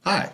Hi,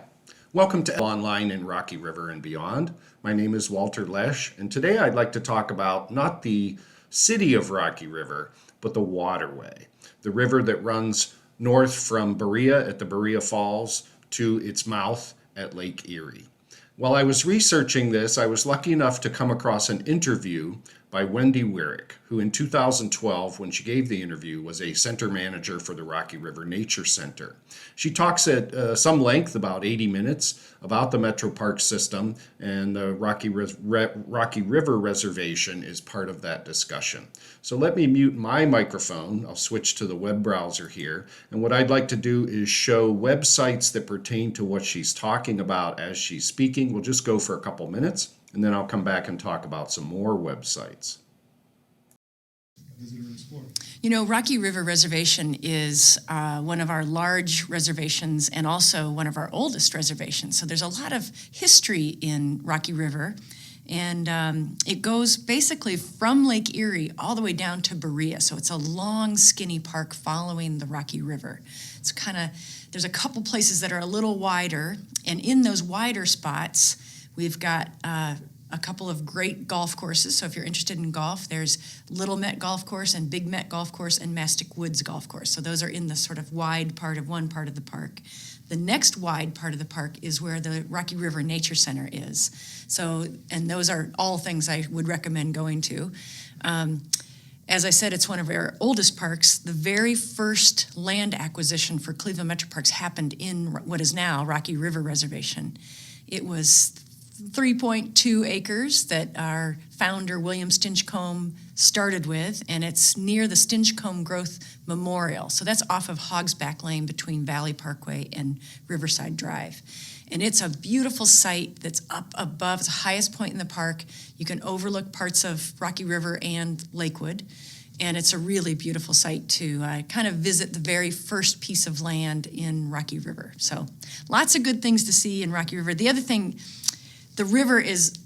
welcome to Online in Rocky River and Beyond. My name is Walter Lesh, and today I'd like to talk about not the city of Rocky River, but the waterway, the river that runs north from Berea at the Berea Falls to its mouth at Lake Erie. While I was researching this, I was lucky enough to come across an interview by Wendy Wyrick, who in 2012, when she gave the interview, was a center manager for the Rocky River Nature Center. She talks at some length, about 80 minutes, about the Metro Park system, and the Rocky River Reservation is part of that discussion. So let me mute my microphone. I'll switch to the web browser here. And what I'd like to do is show websites that pertain to what she's talking about as she's speaking. We'll just go for a couple minutes, and then I'll come back and talk about some more websites. You know, Rocky River Reservation is one of our large reservations and also one of our oldest reservations. So there's a lot of history in Rocky River. And it goes basically from Lake Erie all the way down to Berea. So it's a long, skinny park following the Rocky River. It's there's a couple places that are a little wider. And in those wider spots, we've got a couple of great golf courses. So if you're interested in golf, there's Little Met Golf Course and Big Met Golf Course and Mastic Woods Golf Course. So those are in the sort of wide part of one part of the park. The next wide part of the park is where the Rocky River Nature Center is. So, and those are all things I would recommend going to. As I said, it's one of our oldest parks. The very first land acquisition for Cleveland Metro Parks happened in what is now Rocky River Reservation. It was 3.2 acres that our founder, William Stinchcomb, started with, and it's near the Stinchcomb Growth Memorial. So that's off of Hogsback Lane between Valley Parkway and Riverside Drive. And it's a beautiful site that's up above, it's the highest point in the park. You can overlook parts of Rocky River and Lakewood. And it's a really beautiful site to kind of visit the very first piece of land in Rocky River. So lots of good things to see in Rocky River. The other thing, the river is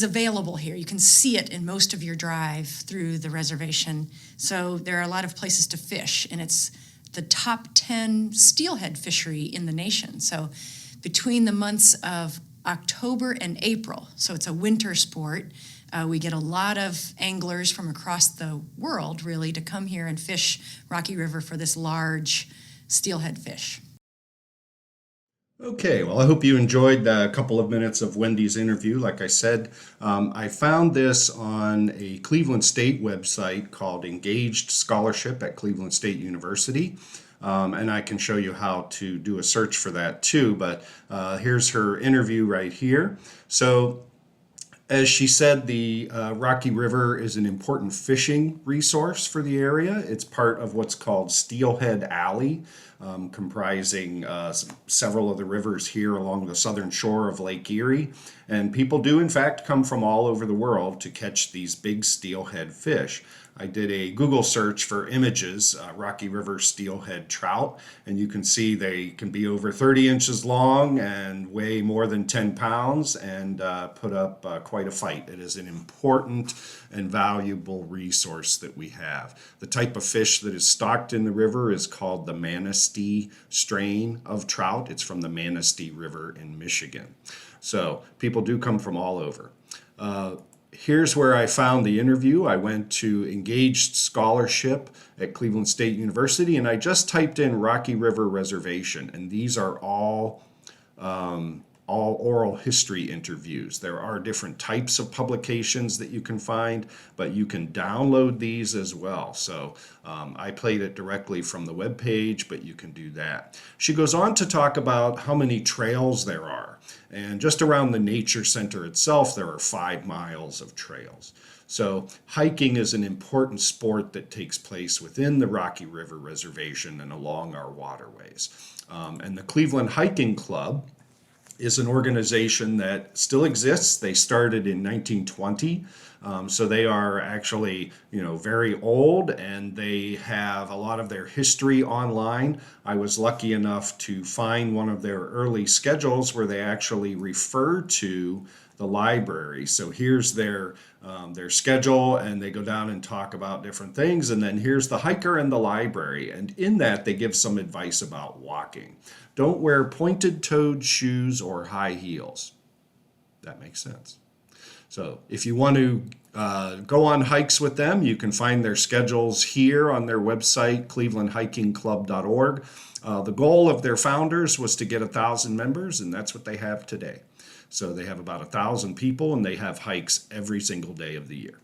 available here. You can see it in most of your drive through the reservation. So there are a lot of places to fish, and it's the top 10 steelhead fishery in the nation. So between the months of October and April, so it's a winter sport, we get a lot of anglers from across the world, really, to come here and fish Rocky River for this large steelhead fish. Okay, well, I hope you enjoyed a couple of minutes of Wendy's interview. Like I said, I found this on a Cleveland State website called Engaged Scholarship at Cleveland State University. And I can show you how to do a search for that too, but here's her interview right here. So as she said, the Rocky River is an important fishing resource for the area. It's part of what's called Steelhead Alley, comprising several of the rivers here along the southern shore of Lake Erie. And people do, in fact, come from all over the world to catch these big steelhead fish. I did a Google search for images, Rocky River steelhead trout, and you can see they can be over 30 inches long and weigh more than 10 pounds and put up quite a fight. It is an important and valuable resource that we have. The type of fish that is stocked in the river is called the Manistee strain of trout. It's from the Manistee River in Michigan. So people do come from all over. Here's where I found the interview. I went to Engaged Scholarship at Cleveland State University, and I just typed in Rocky River Reservation, and these are all oral history interviews. There are different types of publications that you can find, but you can download these as well. So I played it directly from the web page, but you can do that. She goes on to talk about how many trails there are. And just around the nature center itself, there are 5 miles of trails. So hiking is an important sport that takes place within the Rocky River Reservation and along our waterways. And the Cleveland Hiking Club is an organization that still exists. They started in 1920. So they are actually, very old, and they have a lot of their history online. I was lucky enough to find one of their early schedules where they actually refer to the library. So here's their schedule, and they go down and talk about different things. And then here's the hiker and the library. And in that, they give some advice about walking. Don't wear pointed-toed shoes or high heels. That makes sense. So if you want to go on hikes with them, you can find their schedules here on their website, clevelandhikingclub.org. The goal of their founders was to get 1,000 members, and that's what they have today. So they have about 1,000 people, and they have hikes every single day of the year.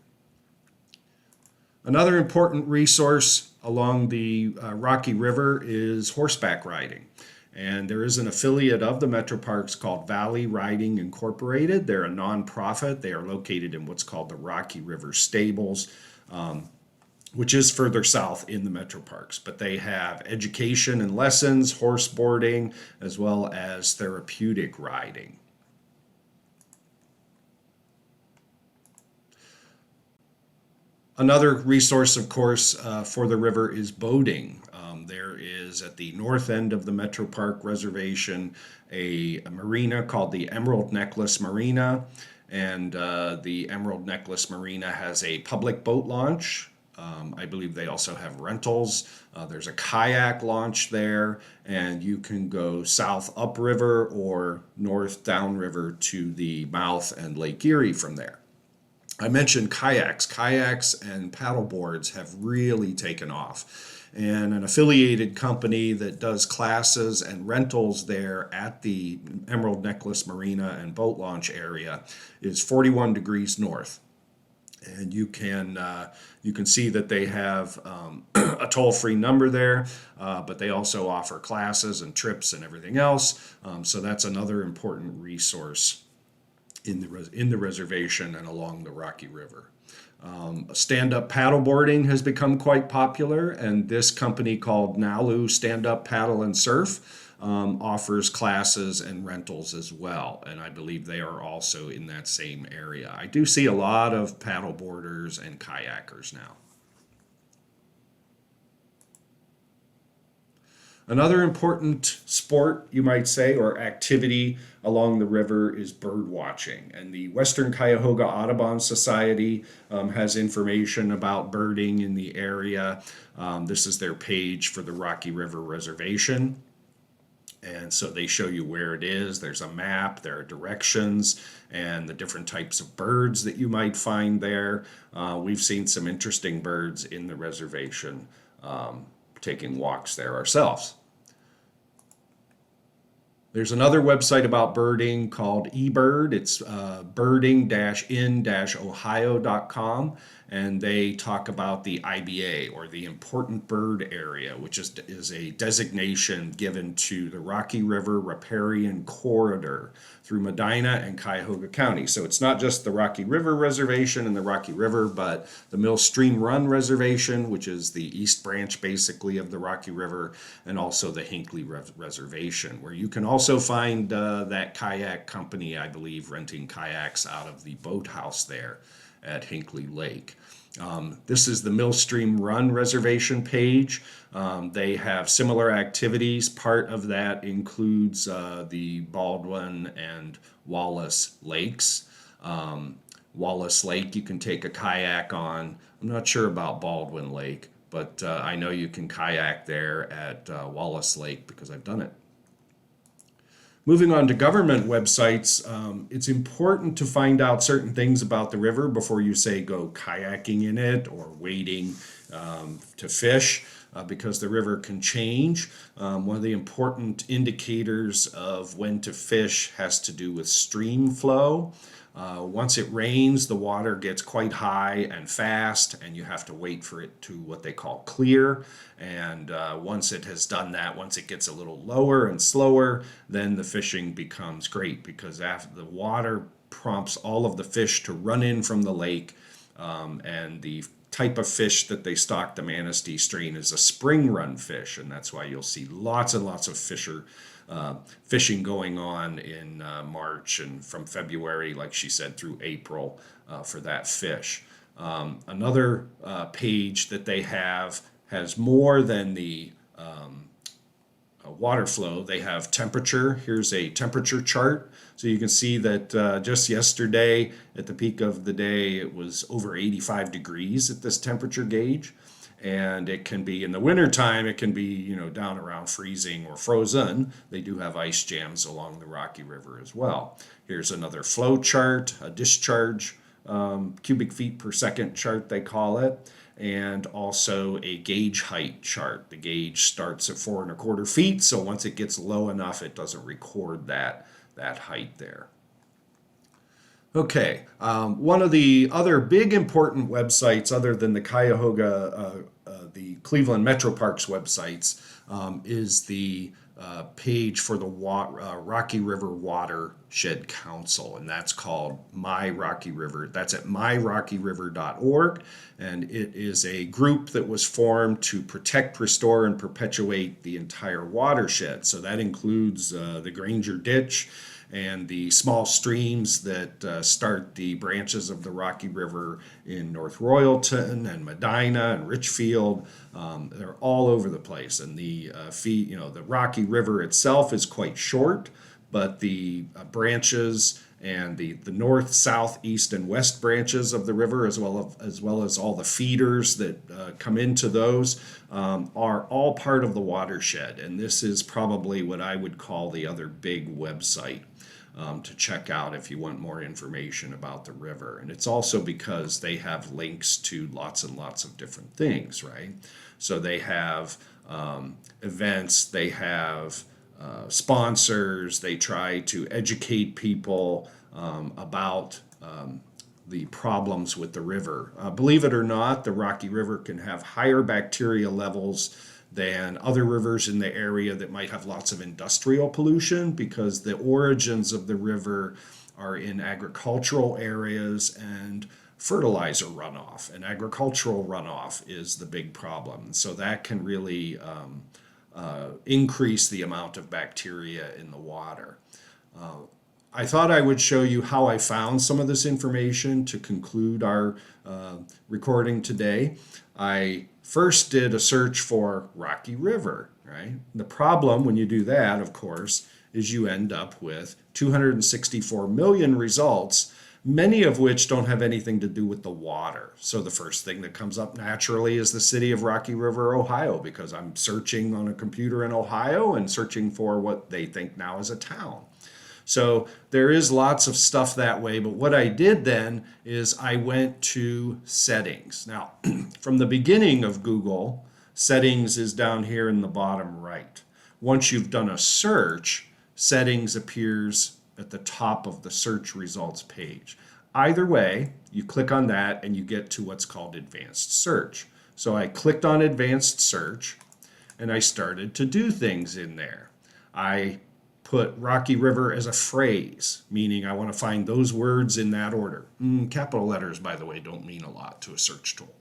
Another important resource along the Rocky River is horseback riding. And there is an affiliate of the Metro Parks called Valley Riding Incorporated. They're a nonprofit. They are located in what's called the Rocky River Stables, which is further south in the Metro Parks. But they have education and lessons, horse boarding, as well as therapeutic riding. Another resource, of course, for the river is boating. There is at the north end of the Metro Park Reservation a marina called the Emerald Necklace Marina, and the Emerald Necklace Marina has a public boat launch. I believe they also have rentals. There's a kayak launch there, and you can go south upriver or north downriver to the mouth and Lake Erie from there. I mentioned kayaks. Kayaks and paddle boards have really taken off. And an affiliated company that does classes and rentals there at the Emerald Necklace Marina and boat launch area is 41 degrees north. And you can see that they have a toll-free number there, but they also offer classes and trips and everything else. So that's another important resource in the reservation and along the Rocky River. Stand-up paddleboarding has become quite popular, and this company called Nalu Stand-Up Paddle and Surf offers classes and rentals as well, and I believe they are also in that same area. I do see a lot of paddleboarders and kayakers now. Another important sport, you might say, or activity along the river is bird watching. And the Western Cuyahoga Audubon Society has information about birding in the area. This is their page for the Rocky River Reservation. And so they show you where it is. There's a map, there are directions, and the different types of birds that you might find there. We've seen some interesting birds in the reservation, taking walks there ourselves. There's another website about birding called eBird. It's birding-in-ohio.com, and they talk about the IBA, or the Important Bird Area, which is a designation given to the Rocky River Riparian Corridor through Medina and Cuyahoga County. So it's not just the Rocky River Reservation and the Rocky River, but the Mill Stream Run Reservation, which is the east branch basically of the Rocky River, and also the Hinckley Reservation, where you can also find that kayak company, I believe, renting kayaks out of the boathouse there at Hinckley Lake. This is the Mill Stream Run Reservation page. They have similar activities. Part of that includes the Baldwin and Wallace Lakes. Wallace Lake you can take a kayak on. I'm not sure about Baldwin Lake, but I know you can kayak there at Wallace Lake because I've done it. Moving on to government websites, it's important to find out certain things about the river before you say go kayaking in it or wading to fish, because the river can change. One of the important indicators of when to fish has to do with stream flow. Once it rains, the water gets quite high and fast, and you have to wait for it to what they call clear. And once it has done that, once it gets a little lower and slower, then the fishing becomes great, because after the water prompts all of the fish to run in from the lake, and the type of fish that they stock the Manistee strain is a spring run fish, and that's why you'll see lots and lots of fishing going on in March and from February, like she said, through April for that fish. Another page that they have has more than the water flow, they have temperature. Here's a temperature chart. So you can see that just yesterday at the peak of the day, it was over 85 degrees at this temperature gauge. And it can be in the wintertime, it can be, down around freezing or frozen. They do have ice jams along the Rocky River as well. Here's another flow chart, a discharge cubic feet per second chart, they call it, and also a gauge height chart. The gauge starts at 4¼ feet, so once it gets low enough, it doesn't record that height there. Okay, one of the other big important websites, other than the Cuyahoga, the Cleveland Metro Parks websites, is the page for the Rocky River Watershed Council, and that's called My Rocky River. That's at myrockyriver.org, and it is a group that was formed to protect, restore, and perpetuate the entire watershed. So that includes the Granger Ditch and the small streams that start the branches of the Rocky River in North Royalton and Medina and Richfield. They're all over the place, and the the Rocky River itself is quite short, but the branches and the north, south, east, and west branches of the river, as well as all the feeders that come into those, are all part of the watershed. And this is probably what I would call the other big website to check out if you want more information about the river. And it's also because they have links to lots and lots of different things, right? So they have events, they have sponsors, they try to educate people about the problems with the river. Believe it or not, the Rocky River can have higher bacteria levels than other rivers in the area that might have lots of industrial pollution, because the origins of the river are in agricultural areas and fertilizer runoff, and agricultural runoff is the big problem. So that can really increase the amount of bacteria in the water. I thought I would show you how I found some of this information to conclude our recording today. I first did a search for Rocky River, right? The problem when you do that, of course, is you end up with 264 million results, many of which don't have anything to do with the water. So the first thing that comes up naturally is the city of Rocky River, Ohio, because I'm searching on a computer in Ohio and searching for what they think now is a town. So there is lots of stuff that way, but what I did then is I went to settings. Now, from the beginning of Google, settings is down here in the bottom right. Once you've done a search, settings appears at the top of the search results page. Either way, you click on that and you get to what's called advanced search. So I clicked on advanced search and I started to do things in there. I put Rocky River as a phrase, meaning I want to find those words in that order. Capital letters, by the way, don't mean a lot to a search tool.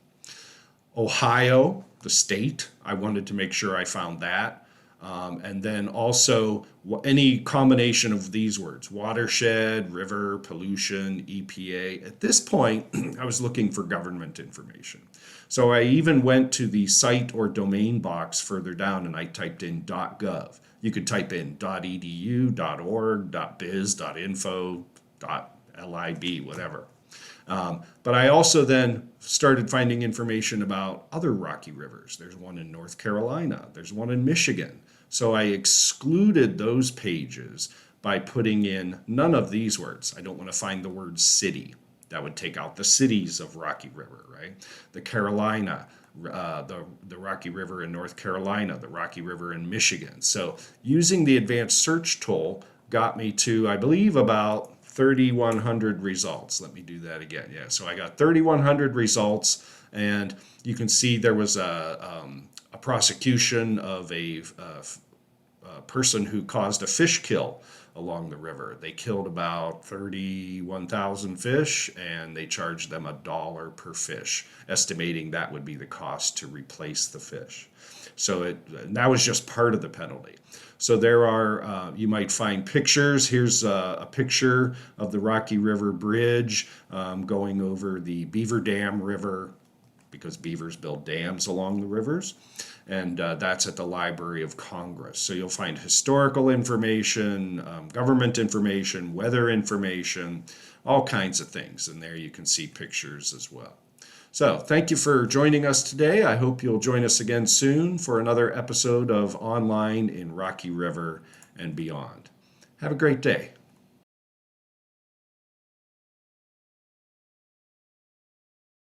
Ohio, the state, I wanted to make sure I found that. And then also any combination of these words, watershed, river, pollution, EPA. At this point, I was looking for government information. So I even went to the site or domain box further down and I typed in .gov. You could type in .edu, .org, .biz, .info, .lib, whatever. But I also then started finding information about other Rocky rivers. There's one in North Carolina. There's one in Michigan. So I excluded those pages by putting in none of these words. I don't want to find the word city. That would take out the cities of Rocky River, right? The Carolina, the Rocky River in North Carolina, the Rocky River in Michigan. So using the advanced search tool got me to, I believe, about 3,100 results. Let me do that again. Yeah, so I got 3,100 results, and you can see there was a prosecution of a person who caused a fish kill along the river. They killed about 31,000 fish, and they charged them $1 per fish, estimating that would be the cost to replace the fish. So that was just part of the penalty. So there are, you might find pictures. Here's a picture of the Rocky River Bridge going over the Beaver Dam River, because beavers build dams along the rivers. and that's at the Library of Congress. So you'll find historical information, government information, weather information, all kinds of things. And there you can see pictures as well. So thank you for joining us today. I hope you'll join us again soon for another episode of Online in Rocky River and Beyond. Have a great day.